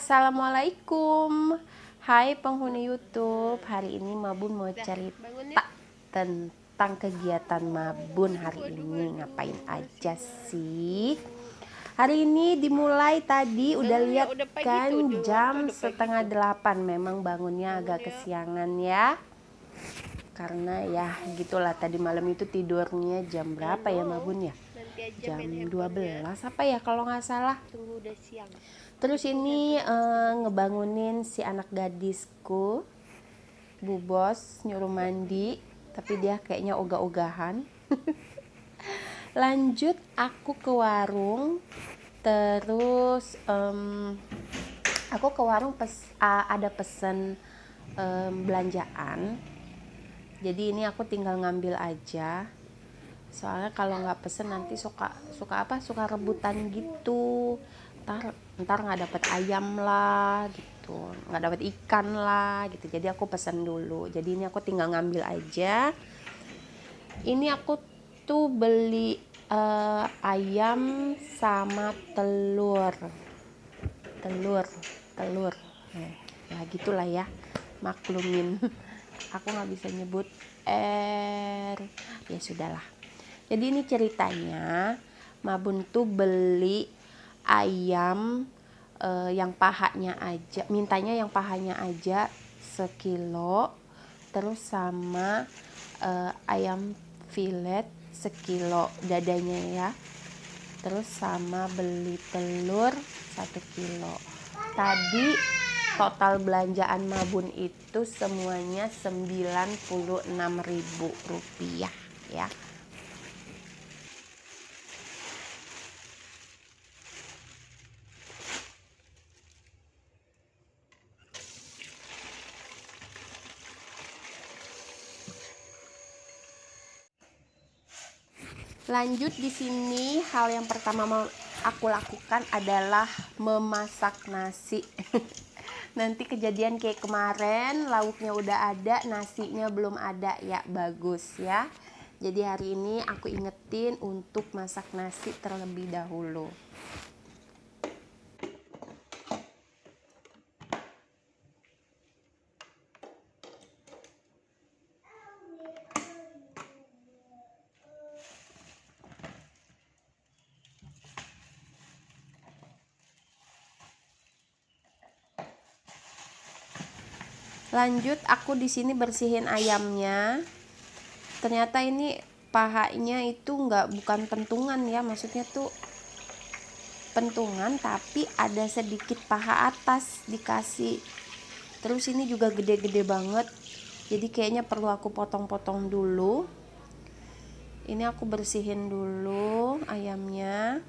Assalamualaikum. Hai penghuni YouTube. Hari ini Mabun mau cerita tentang kegiatan Mabun hari ini. Ngapain aja sih? Hari ini dimulai tadi udah lihat kan jam setengah 8. Memang bangunnya agak kesiangan ya. Karena ya gitulah, tadi malam itu tidurnya jam berapa ya Mabun ya? Jam 12 apa ya kalau nggak salah. Tunggu udah siang. Terus ini ngebangunin si anak gadisku, Bu Bos nyuruh mandi, tapi dia kayaknya ogah-ogahan. Lanjut aku ke warung, terus aku ke warung ada pesen belanjaan. Jadi ini aku tinggal ngambil aja. Soalnya kalau nggak pesen nanti suka rebutan gitu. Ntar nggak dapet ayam lah gitu, nggak dapet ikan lah gitu. Jadi aku pesen dulu. Jadi ini aku tinggal ngambil aja. Ini aku tuh beli ayam sama telur. Ya gitulah ya, maklumin. Aku nggak bisa nyebut ya sudahlah. Jadi ini ceritanya Mabun tuh beli ayam yang pahanya aja, mintanya yang pahanya aja sekilo, terus sama ayam filet sekilo dadanya ya, terus sama beli telur 1 kilo. Tadi total belanjaan Mabun itu semuanya Rp96.000 ya. Lanjut di sini, hal yang pertama mau aku lakukan adalah memasak nasi. Nanti kejadian kayak kemarin, lauknya udah ada, nasinya belum ada, ya bagus ya. Jadi hari ini aku ingetin untuk masak nasi terlebih dahulu. Lanjut aku di sini bersihin ayamnya. Ternyata ini pahanya itu bukan pentungan ya, maksudnya tuh pentungan tapi ada sedikit paha atas dikasih. Terus ini juga gede-gede banget. Jadi kayaknya perlu aku potong-potong dulu. Ini aku bersihin dulu ayamnya.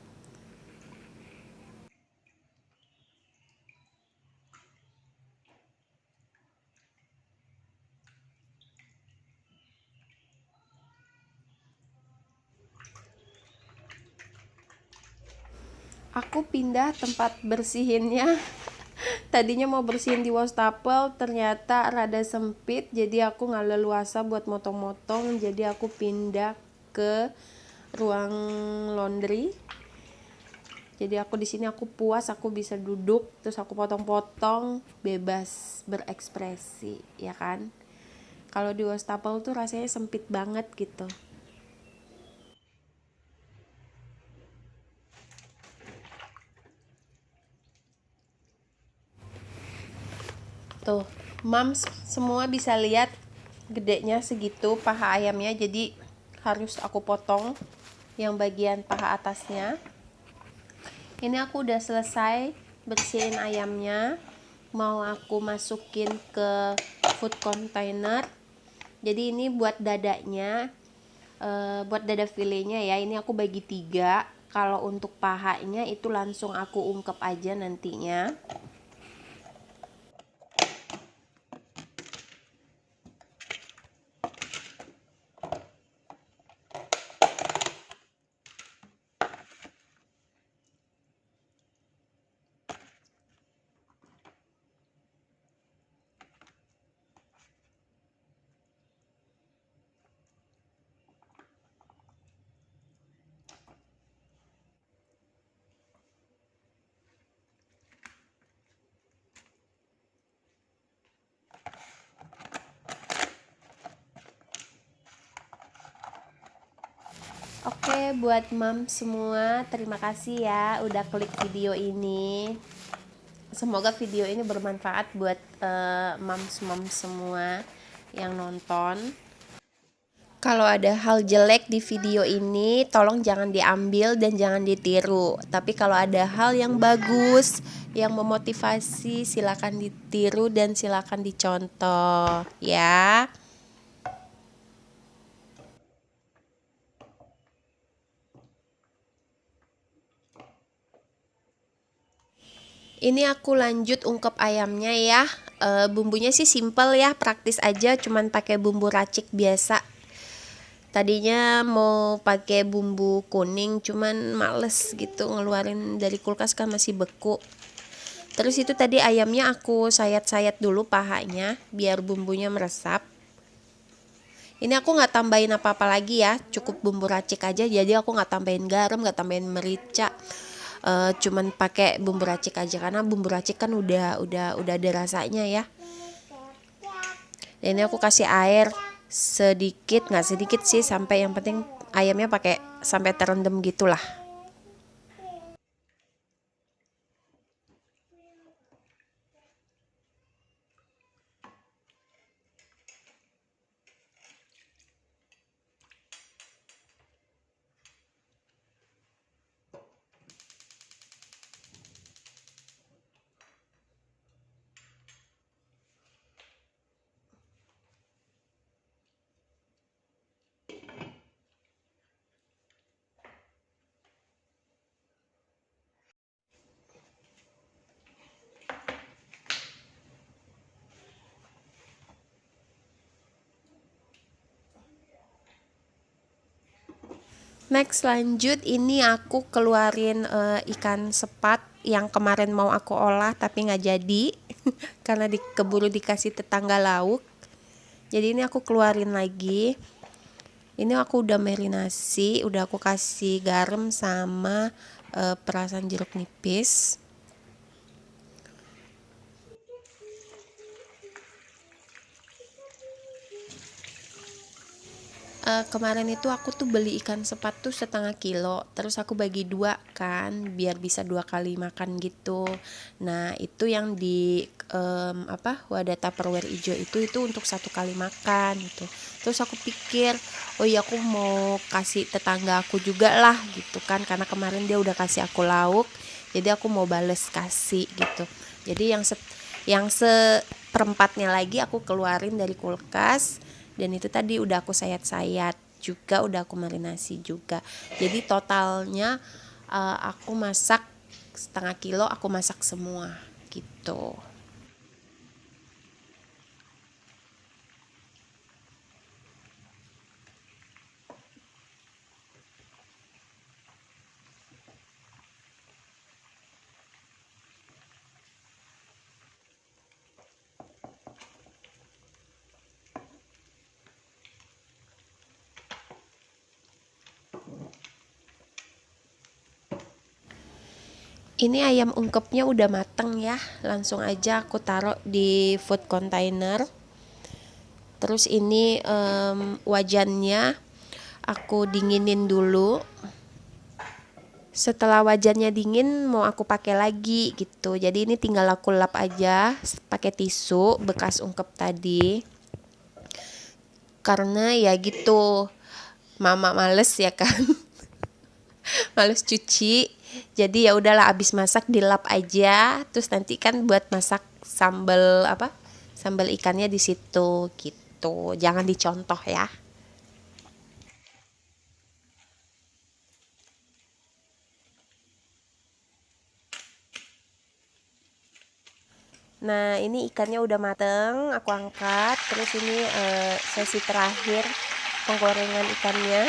Aku pindah tempat bersihinnya. Tadinya mau bersihin di wastafel, ternyata rada sempit, jadi aku nggak leluasa buat motong-motong. Jadi aku pindah ke ruang laundry. Jadi aku di sini aku puas, aku bisa duduk, terus aku potong-potong, bebas berekspresi, ya kan? Kalau di wastafel tuh rasanya sempit banget gitu. Tuh, mams semua bisa lihat gedenya segitu paha ayamnya, jadi harus aku potong yang bagian paha atasnya. Ini aku udah selesai bersihin ayamnya, mau aku masukin ke food container. Jadi ini buat dadanya, buat dada filenya ya, ini aku bagi 3. Kalau untuk pahanya itu langsung aku ungkep aja nantinya. Oke, buat mam semua, terima kasih ya udah klik video ini. Semoga video ini bermanfaat buat mams semua yang nonton. Kalau ada hal jelek di video ini, tolong jangan diambil dan jangan ditiru. Tapi kalau ada hal yang bagus, yang memotivasi, silakan ditiru dan silakan dicontoh, ya. Ini aku lanjut ungkep ayamnya ya. Bumbunya sih simple ya, praktis aja, cuman pakai bumbu racik biasa. Tadinya mau pakai bumbu kuning, cuman males gitu ngeluarin dari kulkas kan masih beku. Terus itu tadi ayamnya aku sayat-sayat dulu pahanya biar bumbunya meresap. Ini aku nggak tambahin apa-apa lagi ya, cukup bumbu racik aja. Jadi aku nggak tambahin garam, nggak tambahin merica. Cuman pakai bumbu racik aja karena bumbu racik kan udah ada rasanya ya. Dan ini aku kasih air sedikit, nggak sedikit sih, sampai yang penting ayamnya pakai sampai terendam gitulah. Next lanjut, ini aku keluarin ikan sepat yang kemarin mau aku olah tapi nggak jadi karena keburu dikasih tetangga lauk. Jadi ini aku keluarin lagi. Ini aku udah marinasi, udah aku kasih garam sama perasan jeruk nipis. Kemarin itu aku tuh beli ikan sepat tuh 1/2 kilo, terus aku bagi 2 kan biar bisa 2 kali makan gitu. Nah itu yang di wadah tupperware hijau itu untuk 1 kali makan gitu. Terus aku pikir, oh iya aku mau kasih tetangga aku juga lah gitu kan, karena kemarin dia udah kasih aku lauk, jadi aku mau bales kasih gitu. Jadi yang seperempatnya lagi aku keluarin dari kulkas. Dan itu tadi udah aku sayat-sayat juga, udah aku marinasi juga. Jadi totalnya aku masak 1/2 kilo, aku masak semua gitu. Ini ayam ungkepnya udah mateng ya, langsung aja aku taruh di food container. Terus ini wajannya aku dinginin dulu. Setelah wajannya dingin mau aku pakai lagi gitu. Jadi ini tinggal aku lap aja pakai tisu bekas ungkep tadi. Karena ya gitu, mama males ya kan. Males cuci. Jadi ya udahlah, abis masak dilap aja. Terus nanti kan buat masak sambal Sambal ikannya di situ gitu. Jangan dicontoh ya. Nah, ini ikannya udah mateng, aku angkat. Terus ini sesi terakhir penggorengan ikannya.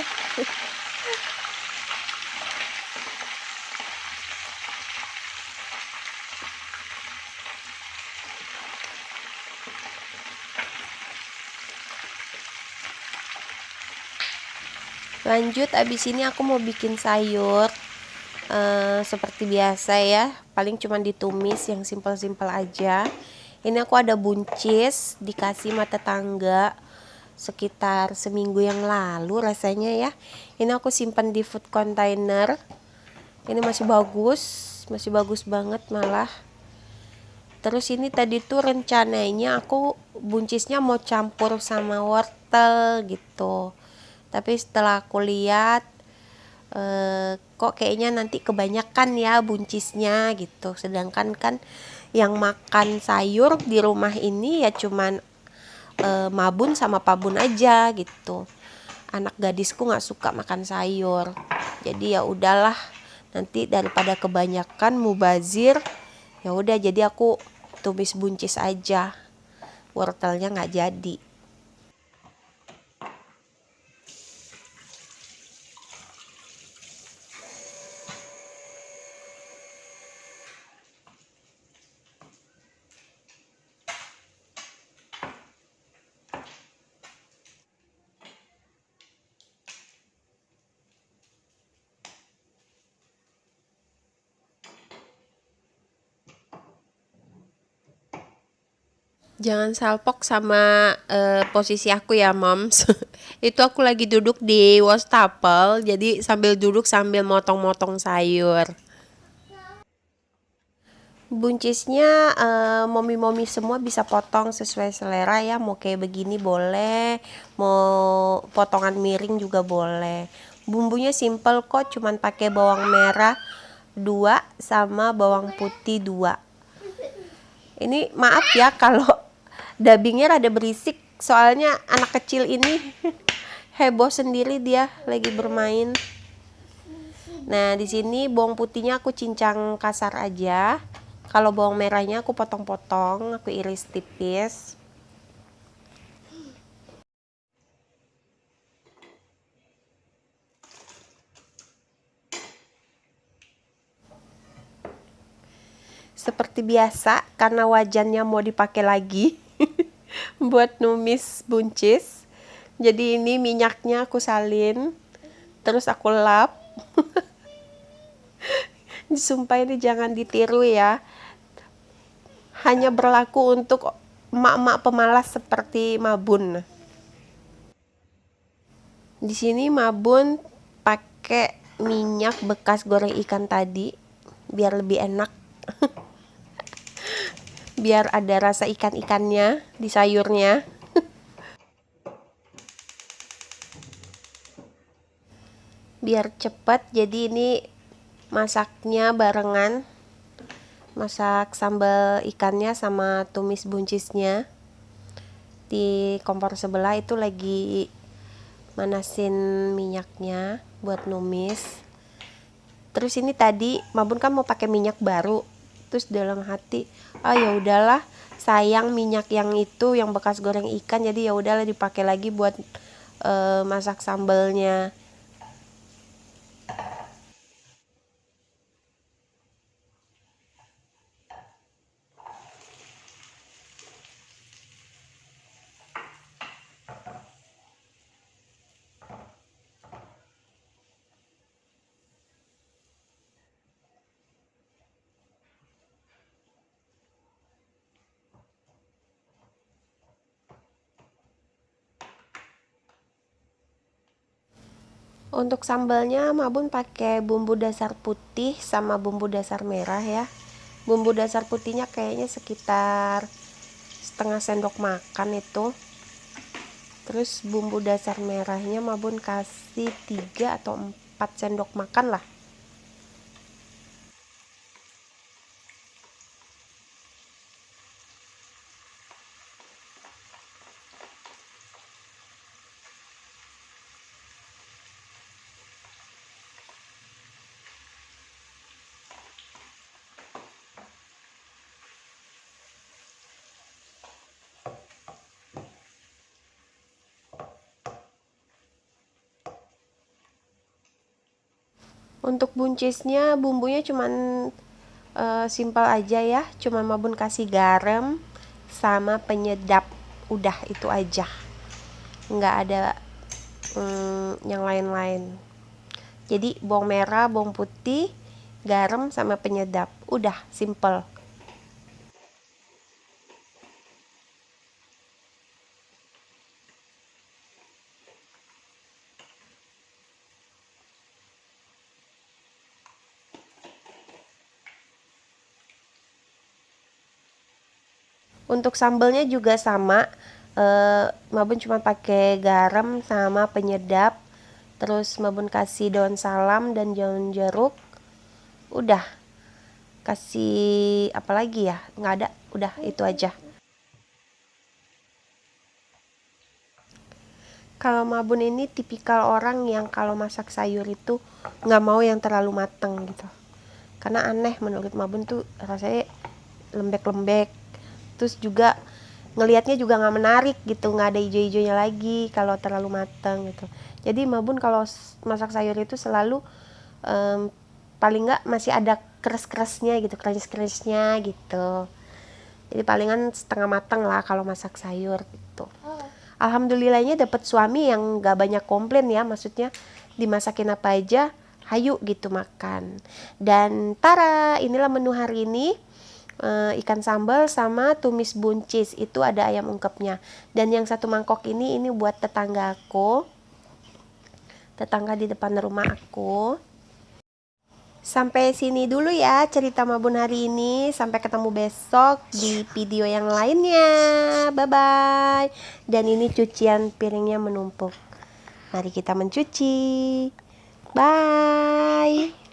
Lanjut, abis ini aku mau bikin sayur seperti biasa ya, paling cuma ditumis yang simpel-simpel aja. Ini aku ada buncis dikasih sama tetangga, sekitar seminggu yang lalu rasanya ya. Ini aku simpan di food container. Ini masih bagus banget malah. Terus ini tadi tuh rencananya aku buncisnya mau campur sama wortel gitu. Tapi setelah aku lihat kok kayaknya nanti kebanyakan ya buncisnya gitu. Sedangkan kan yang makan sayur di rumah ini ya cuman Mabun sama Pabun aja gitu. Anak gadisku nggak suka makan sayur. Jadi ya udahlah, nanti daripada kebanyakan mubazir, ya udah jadi aku tumis buncis aja. Wortelnya nggak jadi. Jangan salpok sama posisi aku ya, Moms. Itu aku lagi duduk di wastafel, jadi sambil duduk sambil motong-motong sayur. Buncisnya momi-momi semua bisa potong sesuai selera ya. Mau kayak begini boleh, mau potongan miring juga boleh. Bumbunya simple kok, cuman pakai bawang merah 2 sama bawang putih 2. Ini maaf ya kalau dubbingnya rada berisik, soalnya anak kecil ini heboh sendiri dia lagi bermain. Nah, di sini bawang putihnya aku cincang kasar aja. Kalau bawang merahnya aku potong-potong, aku iris tipis. Seperti biasa, karena wajannya mau dipakai lagi buat numis buncis. Jadi ini minyaknya aku salin, terus aku lap. Sumpah ini jangan ditiru ya. Hanya berlaku untuk emak-emak pemalas seperti Mabun. Di sini Mabun pakai minyak bekas goreng ikan tadi biar lebih enak. Biar ada rasa ikan-ikannya di sayurnya. Biar cepat, jadi ini masaknya barengan. Masak sambal ikannya sama tumis buncisnya. Di kompor sebelah itu lagi manasin minyaknya buat numis. Terus ini tadi Mabun kan mau pakai minyak baru. Terus dalam hati, ya udahlah, sayang minyak yang itu yang bekas goreng ikan, jadi ya udahlah dipakai lagi buat masak sambalnya. Untuk sambalnya Mabun pakai bumbu dasar putih sama bumbu dasar merah ya. Bumbu dasar putihnya kayaknya sekitar setengah sendok makan itu. Terus bumbu dasar merahnya Mabun kasih 3 atau 4 sendok makan lah. Untuk buncisnya bumbunya cuman simpel aja ya, cuman Mabun kasih garam sama penyedap, udah itu aja, nggak ada yang lain-lain. Jadi bawang merah, bawang putih, garam sama penyedap, udah simple. Untuk sambelnya juga sama, Mabun cuma pakai garam sama penyedap. Terus Mabun kasih daun salam dan daun jeruk. Udah. Kasih apa lagi ya? Nggak ada. Udah itu aja. Kalau Mabun ini tipikal orang yang kalau masak sayur itu nggak mau yang terlalu matang gitu. Karena aneh menurut Mabun tuh rasanya lembek-lembek. Terus juga ngelihatnya juga nggak menarik gitu, nggak ada hijau-hijaunya lagi kalau terlalu matang gitu. Jadi Mabun kalau masak sayur itu selalu paling nggak masih ada keras-kerasnya gitu, keras-kerasnya gitu. Jadi palingan setengah matang lah kalau masak sayur gitu. Alhamdulillahnya dapat suami yang gak banyak komplain ya, maksudnya dimasakin apa aja hayu gitu makan. Dan tara, inilah menu hari ini, ikan sambal sama tumis buncis, itu ada ayam ungkepnya. Dan yang satu mangkok ini buat tetangga aku, tetangga di depan rumah aku. Sampai sini dulu ya cerita Mabun hari ini. Sampai ketemu besok di video yang lainnya. Bye-bye. Dan ini cucian piringnya menumpuk. Mari kita mencuci. Bye.